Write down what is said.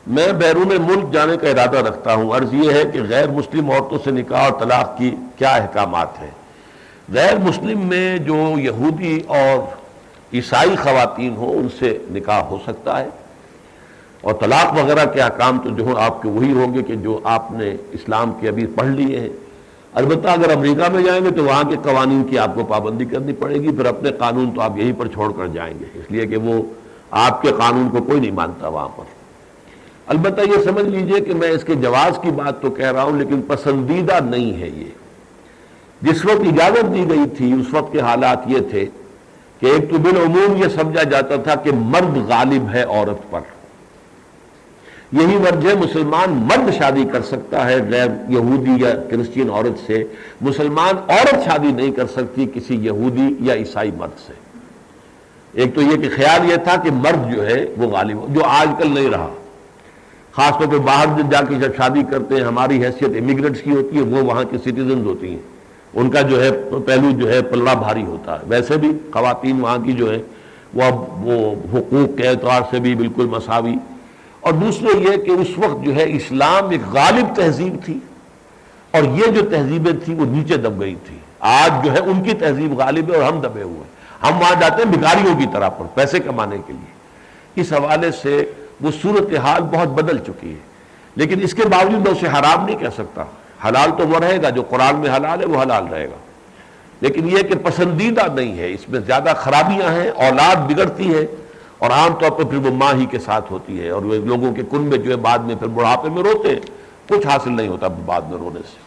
میں بیرون ملک جانے کا ارادہ رکھتا ہوں۔ عرض یہ ہے کہ غیر مسلم عورتوں سے نکاح اور طلاق کی کیا احکامات ہیں؟ غیر مسلم میں جو یہودی اور عیسائی خواتین ہوں ان سے نکاح ہو سکتا ہے، اور طلاق وغیرہ کے احکام تو جو آپ کے وہی ہوں گے کہ جو آپ نے اسلام کے ابھی پڑھ لیے ہیں۔ البتہ اگر امریکہ میں جائیں گے تو وہاں کے قوانین کی آپ کو پابندی کرنی پڑے گی، پھر اپنے قانون تو آپ یہیں پر چھوڑ کر جائیں گے، اس لیے کہ وہ آپ کے قانون کو کوئی نہیں مانتا وہاں پر۔ البتہ یہ سمجھ لیجئے کہ میں اس کے جواز کی بات تو کہہ رہا ہوں، لیکن پسندیدہ نہیں ہے یہ۔ جس وقت اجازت دی گئی تھی اس وقت کے حالات یہ تھے کہ ایک تو بالعموم یہ سمجھا جاتا تھا کہ مرد غالب ہے عورت پر، یہی وجہ مسلمان مرد شادی کر سکتا ہے غیر یہودی یا کرسچین عورت سے، مسلمان عورت شادی نہیں کر سکتی کسی یہودی یا عیسائی مرد سے۔ ایک تو یہ کہ خیال یہ تھا کہ مرد جو ہے وہ غالب ہو، جو آج کل نہیں رہا۔ خاص طور پہ باہر جا کے جب شادی کرتے ہیں، ہماری حیثیت امیگرنٹس کی ہوتی ہے، وہ وہاں کے سٹیزنز ہوتی ہیں، ان کا جو ہے پہلو جو ہے پلڑا بھاری ہوتا ہے۔ ویسے بھی خواتین وہاں کی جو ہے وہ حقوق کے اعتبار سے بھی بالکل مساوی، اور دوسرے یہ کہ اس وقت جو ہے اسلام ایک غالب تہذیب تھی، اور یہ جو تہذیبیں تھیں وہ نیچے دب گئی تھی۔ آج جو ہے ان کی تہذیب غالب ہے اور ہم دبے ہوئے ہیں، ہم وہاں جاتے ہیں بھکاریوں کی طرح پر پیسے کمانے کے لیے۔ اس حوالے سے وہ صورتحال بہت بدل چکی ہے، لیکن اس کے باوجود میں اسے حرام نہیں کہہ سکتا۔ حلال تو وہ رہے گا جو قرآن میں حلال ہے، وہ حلال رہے گا، لیکن یہ کہ پسندیدہ نہیں ہے، اس میں زیادہ خرابیاں ہیں، اولاد بگڑتی ہے، اور عام طور پر پھر وہ ماں ہی کے ساتھ ہوتی ہے، اور وہ لوگوں کے کن میں جو ہے بعد میں پھر بڑھاپے میں روتے ہیں، کچھ حاصل نہیں ہوتا بعد میں رونے سے۔